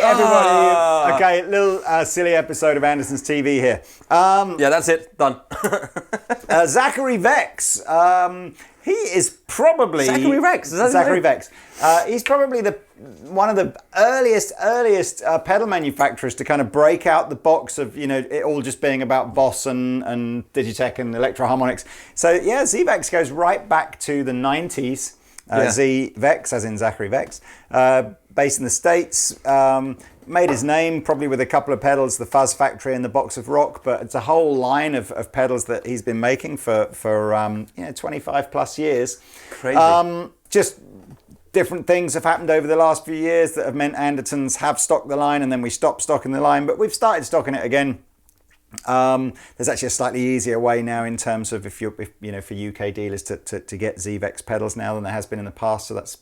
everybody. Okay, little silly episode of Andertons TV here. Yeah, that's it. Done. ZVEX. He is probably... Zachary Vex? Is that Zachary Vex. He's probably one of the earliest pedal manufacturers to kind of break out the box of, you know, it all just being about Boss and Digitech and Electro-Harmonics. So, yeah, ZVEX goes right back to the 90s. ZVEX, as in Zachary Vex. Based in the States. Made his name probably with a couple of pedals, the Fuzz Factory and the Box of Rock, but it's a whole line of pedals that he's been making for 25 plus years. Crazy. Just different things have happened over the last few years that have meant Andertons have stocked the line and then we stopped stocking the line, but we've started stocking it again. There's actually a slightly easier way now in terms of if for UK dealers to get ZVEX pedals now than there has been in the past, so that's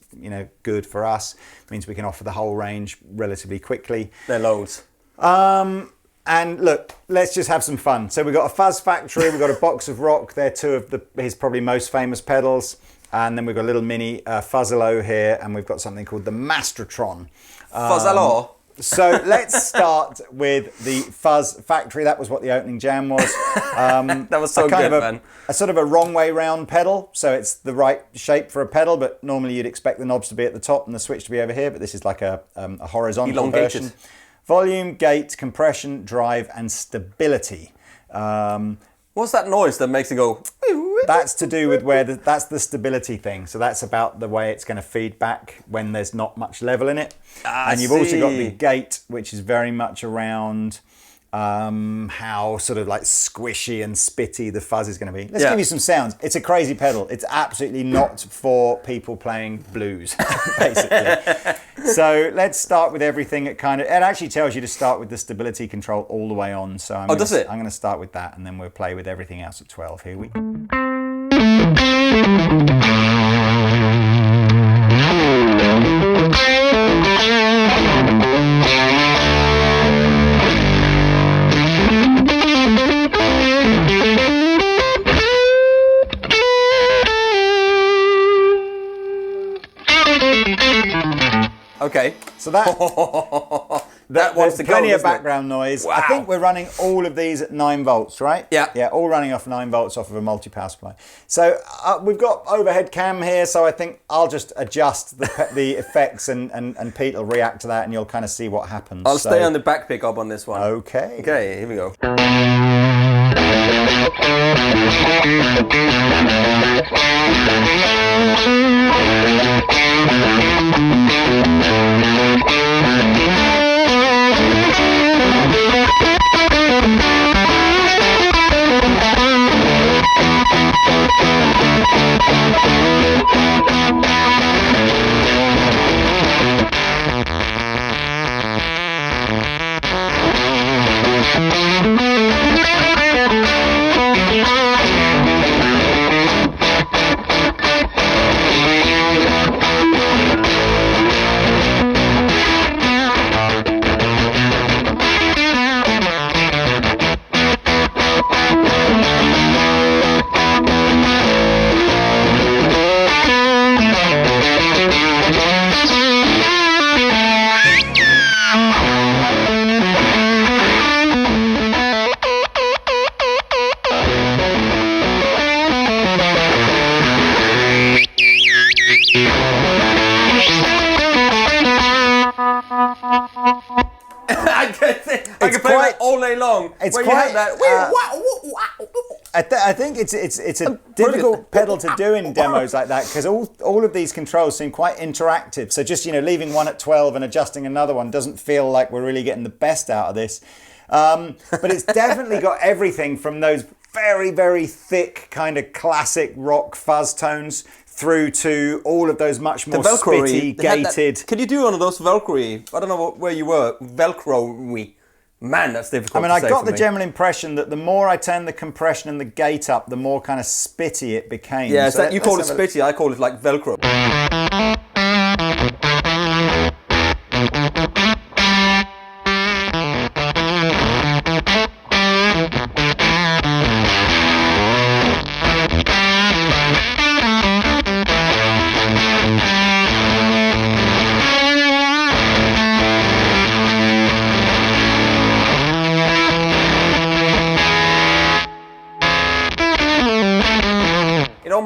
good for us. It means we can offer the whole range relatively quickly. They're loads. And look, let's just have some fun. So we've got a Fuzz Factory, we've got a Box of Rock. They're two of his probably most famous pedals. And then we've got a little mini Fuzzolo here, and we've got something called the Mastotron. Fuzzolo. So let's start with the Fuzz Factory. That was what the opening jam was. That was so good, man. A sort of a wrong way round pedal. So it's the right shape for a pedal, but normally you'd expect the knobs to be at the top and the switch to be over here. But this is like a horizontal version. Volume, gate, compression, drive, and stability. What's that noise that makes it go? That's to do with that's the stability thing. So that's about the way it's going to feed back when there's not much level in it. And you've also got the gate, which is very much around how sort of like squishy and spitty the fuzz is going to be. Let's give you some sounds. It's a crazy pedal. It's absolutely not for people playing blues, basically. So let's start with everything. It actually tells you to start with the stability control all the way on. So I'm going to start with that, and then we'll play with everything else at 12. Here we go. Okay. So there's plenty of background noise. Wow. I think we're running all of these at 9 volts, right? Yeah. Yeah, all running off 9 volts off of a multi-power supply. So we've got overhead cam here, so I think I'll just adjust the effects and Pete will react to that and you'll kind of see what happens. I'll stay on the back pickup on this one. Okay. Okay, here we go. I can play that all day long. It's where quite. You have that. I think it's a difficult pedal to do in demos like that because all of these controls seem quite interactive. So just leaving one at 12 and adjusting another one doesn't feel like we're really getting the best out of this. But it's definitely got everything from those very, very thick kind of classic rock fuzz tones through to all of those much more spitty, gated. Can you do one of those Velcro? I don't know where you were. Velcro-y. Man, that's difficult. I got the general impression that the more I turned the compression and the gate up, the more kind of spitty it became. Yeah, so you call it spitty, I call it like Velcro.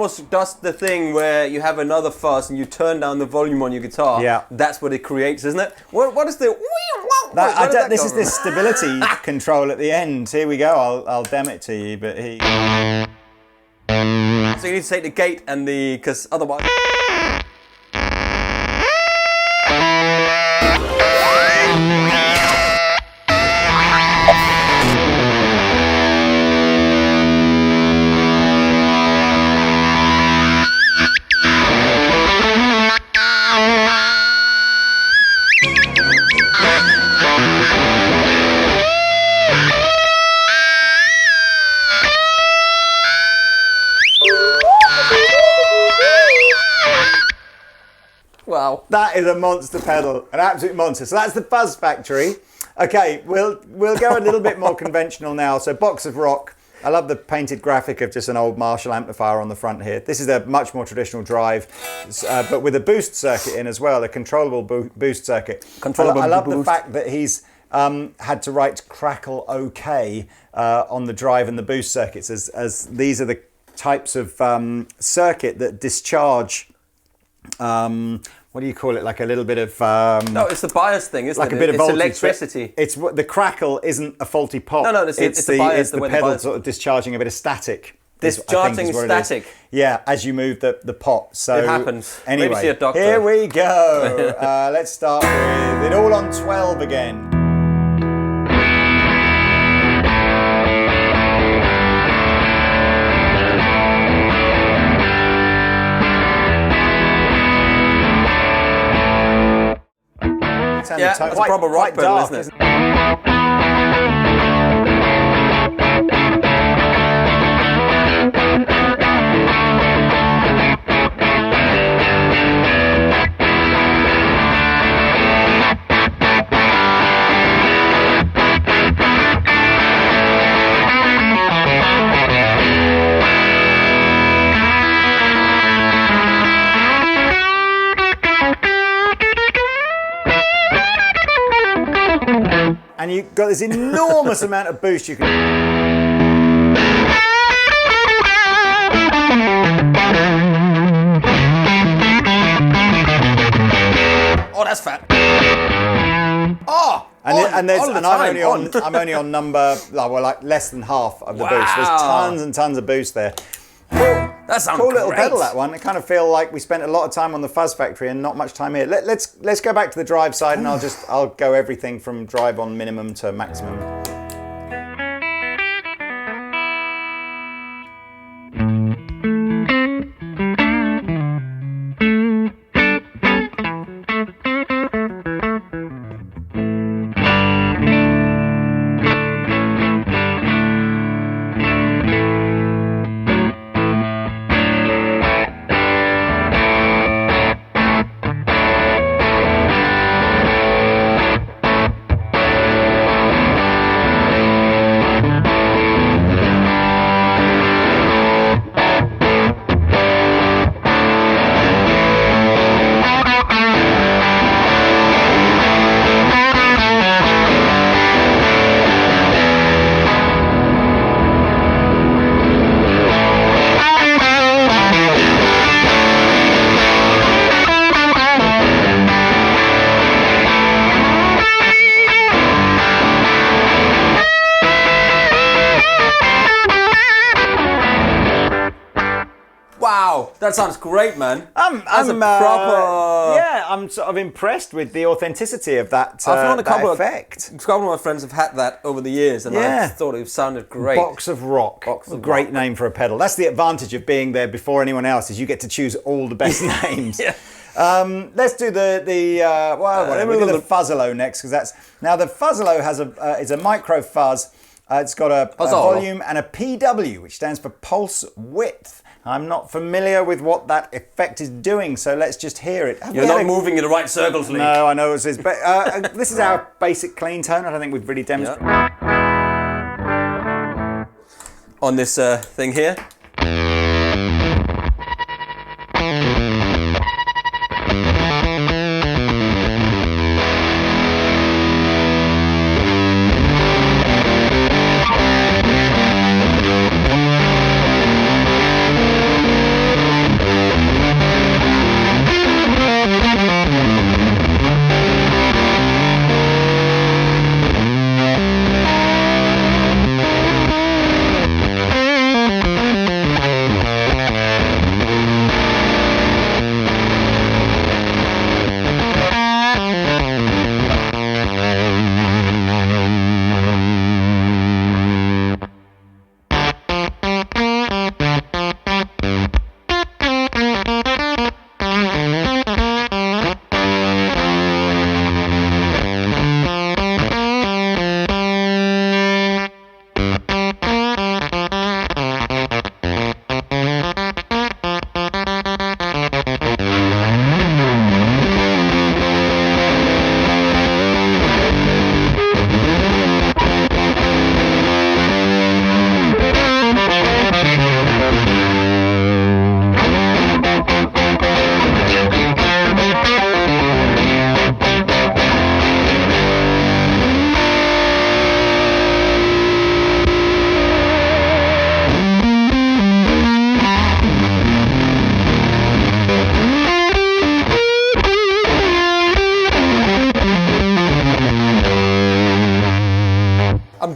almost does the thing where you have another fuzz and you turn down the volume on your guitar. Yeah. That's what it creates, isn't it? What is the... This is this stability control at the end. Here we go. I'll demo it to you, but he... So you need to take the gate and the... because otherwise... Wow. That is a monster pedal, an absolute monster. So that's the Fuzz Factory. Okay, we'll go a little bit more conventional now. So Box of Rock. I love the painted graphic of just an old Marshall amplifier on the front here. This is a much more traditional drive, but with a boost circuit in as well, a controllable boost circuit. I love the fact that he's had to write Crackle OK on the drive and the boost circuits, as these are the types of circuit that discharge... what do you call it? Like a little bit of... no, it's the bias thing, isn't like it? A bit of voltage. Electricity. It's the crackle isn't a faulty pop. No, it's the bias. It's the pedal sort of discharging a bit of static. Discharging static. Yeah, as you move the pot. So it happens. Anyway, maybe see a doctor. Here we go. Let's start with it all on 12 again. Yeah, that's a proper rock pedal, dark, isn't it? And you've got this enormous amount of boost you can... Oh, that's fat. Oh! And I'm only on number, well, like less than half of the boost. There's tons and tons of boost there. That sounds cool great. Little pedal, that one. I kind of feel like we spent a lot of time on the Fuzz Factory and not much time here. Let's go back to the drive side, and I'll go everything from drive on minimum to maximum. Wow, that sounds great, man. I'm sort of impressed with the authenticity of that, I've found a couple effect. A couple of my friends have had that over the years, and I thought it sounded great. Box of Rock. Great name for a pedal. That's the advantage of being there before anyone else, is you get to choose all the best names. Yeah. Let's do the Fuzzolo next, because that's now the Fuzzolo has is a micro fuzz. It's got a volume and a PW, which stands for pulse width. I'm not familiar with what that effect is doing, so let's just hear it. You're not moving in the right circles, Lee. No, I know it is, but this is our basic clean tone. I don't think we've really demonstrated. On this thing here.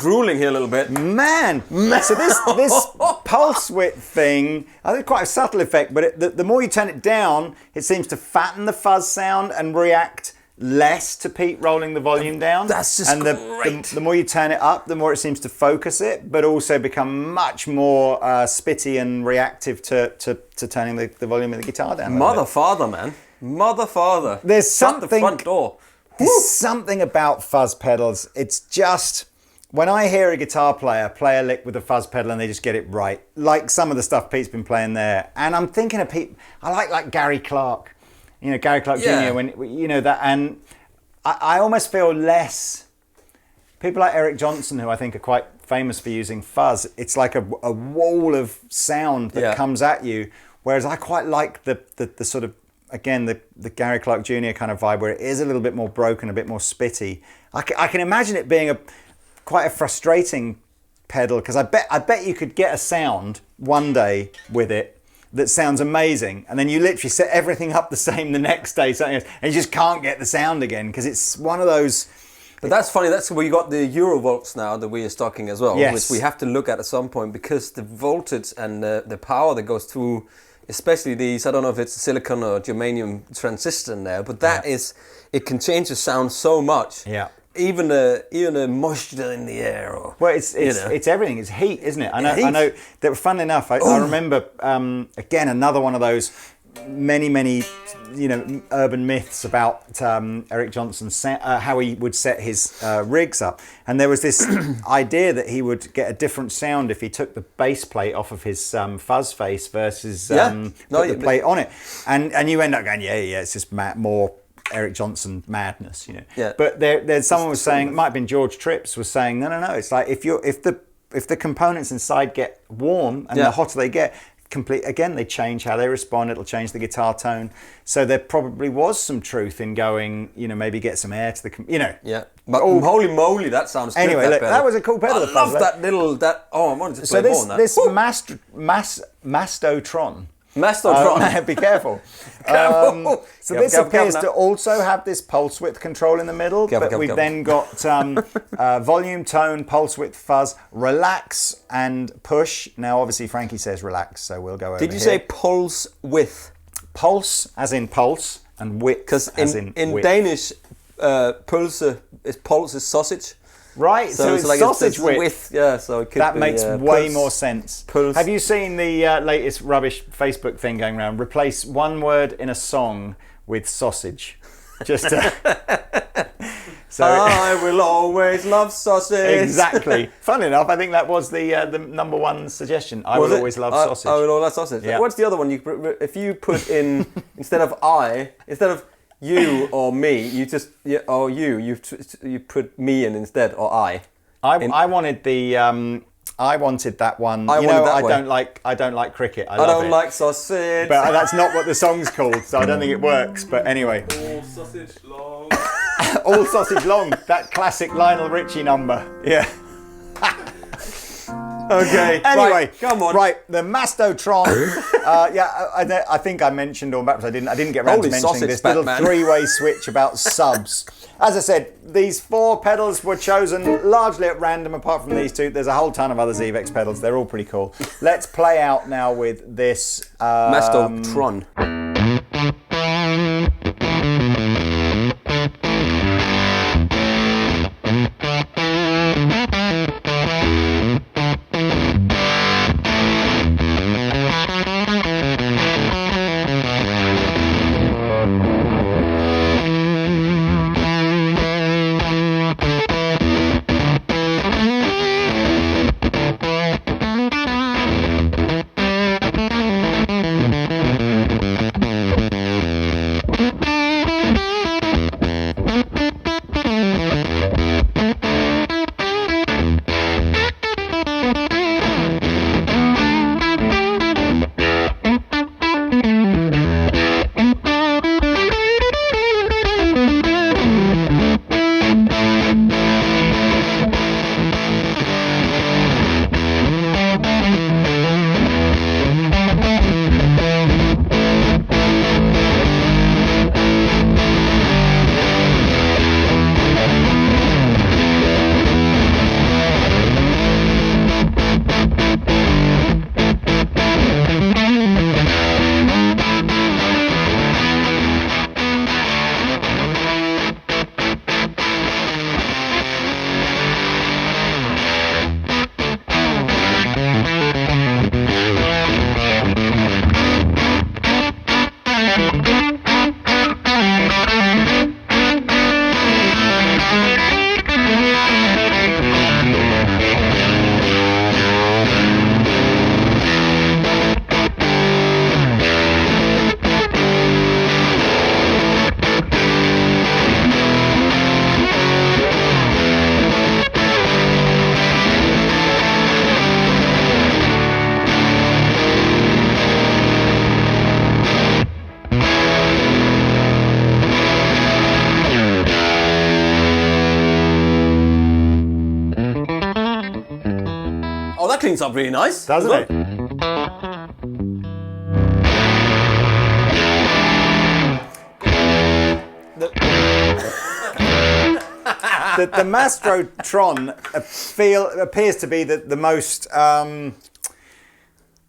drooling here a little bit. Man. So this pulse width thing, I think quite a subtle effect, but the more you turn it down, it seems to fatten the fuzz sound and react less to Pete rolling the volume down. That's just great. The more you turn it up, the more it seems to focus it, but also become much more spitty and reactive to turning the volume of the guitar down. Mother father, man. Mother father. There's Shut the front door. There's something about fuzz pedals. It's just, when I hear a guitar player play a lick with a fuzz pedal and they just get it right, like some of the stuff Pete's been playing there, and I'm thinking of Pete, I like Gary Clark. You know, Gary Clark Jr., when, you know, that, and I almost feel less, people like Eric Johnson, who I think are quite famous for using fuzz, it's like a wall of sound that comes at you, whereas I quite like the sort of, again, the Gary Clark Jr. kind of vibe, where it is a little bit more broken, a bit more spitty. I can imagine it being quite a frustrating pedal, because I bet you could get a sound one day with it that sounds amazing, and then you literally set everything up the same the next day, and you just can't get the sound again, because it's one of those. But that's funny, that's where you got the Eurovolts now that we are stocking as well, which we have to look at some point, because the voltage and the power that goes through, especially these, I don't know if it's silicon or germanium transistor in there, but that is, it can change the sound so much. Yeah. Even a moisture in the air, or it's everything. It's heat, isn't it? I know that. Funnily enough, I remember again another one of those many urban myths about Eric Johnson, how he would set his rigs up, and there was this idea that he would get a different sound if he took the base plate off of his fuzz face versus put the plate on it, and you end up going it's just more Eric Johnson madness, you know. Yeah. But there's someone was saying, it might have been George Trips was saying, no. It's like if the components inside get warm and the hotter they get, they change how they respond. It'll change the guitar tone. So there probably was some truth in going, maybe get some air to the, Yeah. But holy moly, that sounds good. Anyway, that was a cool pedal. I love that little. I wanted to play more on that. So this Mastotron. Be careful. This appears to also have this pulse width control in the middle, but we've then got volume, tone, pulse width, fuzz, relax, and push. Now, obviously, Frankie says relax, so we'll go over here. Did you say pulse width? Pulse, as in pulse, and width, as in width. Danish, pulse is sausage. Right, so it's like sausage width. Yeah, so it could that be, makes way more sense. Pulse. Have you seen the latest rubbish Facebook thing going around? Replace one word in a song with sausage. Just so I will always love sausage. Exactly. Funnily enough, I think that was the number one suggestion. I will always love sausage. I will always love sausage. Yeah. What's the other one? If you put in instead of you or me, you put me in instead, or I. I wanted the I wanted that one. I don't like cricket. I don't like sausage. But that's not what the song's called, so I don't think it works. But anyway. All sausage long. All sausage long. That classic Lionel Richie number. Yeah. Okay. Anyway, right, come on. Right, the Mastotron. I think I mentioned, or perhaps I didn't get around to mentioning this little three-way switch about subs. As I said, these four pedals were chosen largely at random. Apart from these two, there's a whole ton of other ZVEX pedals. They're all pretty cool. Let's play out now with this Mastotron. cleans up really nice. Doesn't it? The Mastotron appears to be the most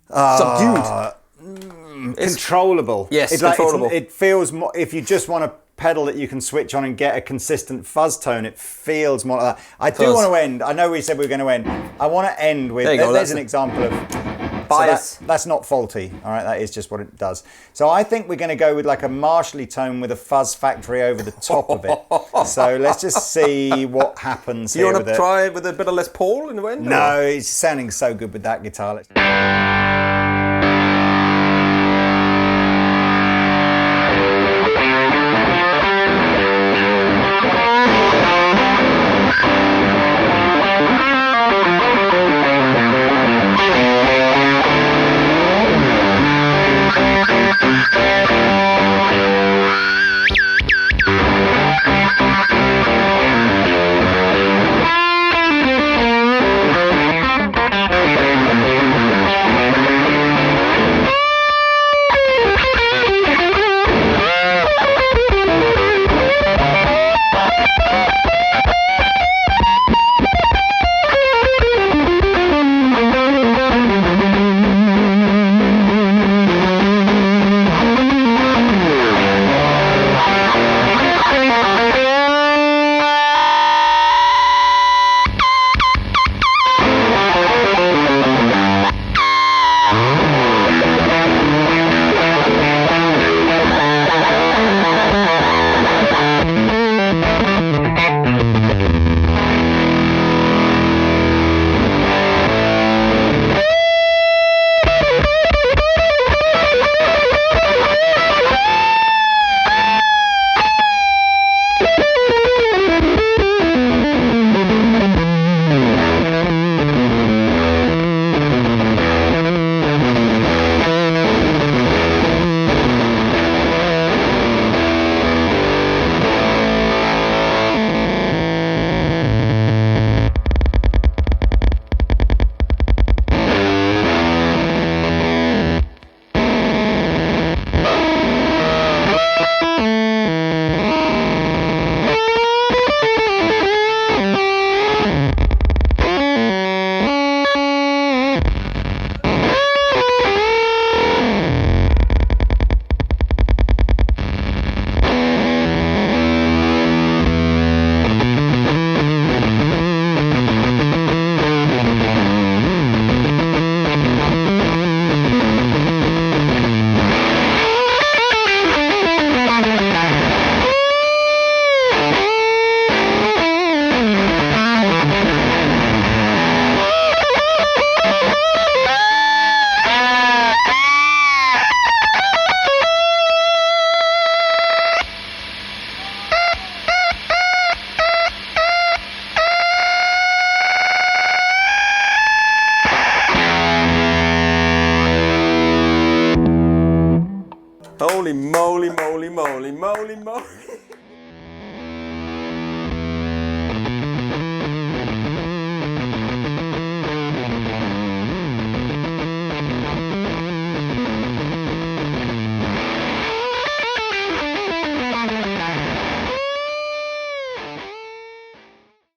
subdued. Controllable. Yes, it's controllable. It feels more, if you just want a pedal that you can switch on and get a consistent fuzz tone, it feels more like that. I do want to end, I know we said we were going to end, I want to end with, there's an example of bias. So that's not faulty, all right, that is just what it does. So I think we're going to go with like a Marshally tone with a fuzz factory over the top of it. So let's just see what happens here. You want to try it with a bit of Les Paul in the end? No, it's sounding so good with that guitar. Holy moly, moly, moly, moly, moly.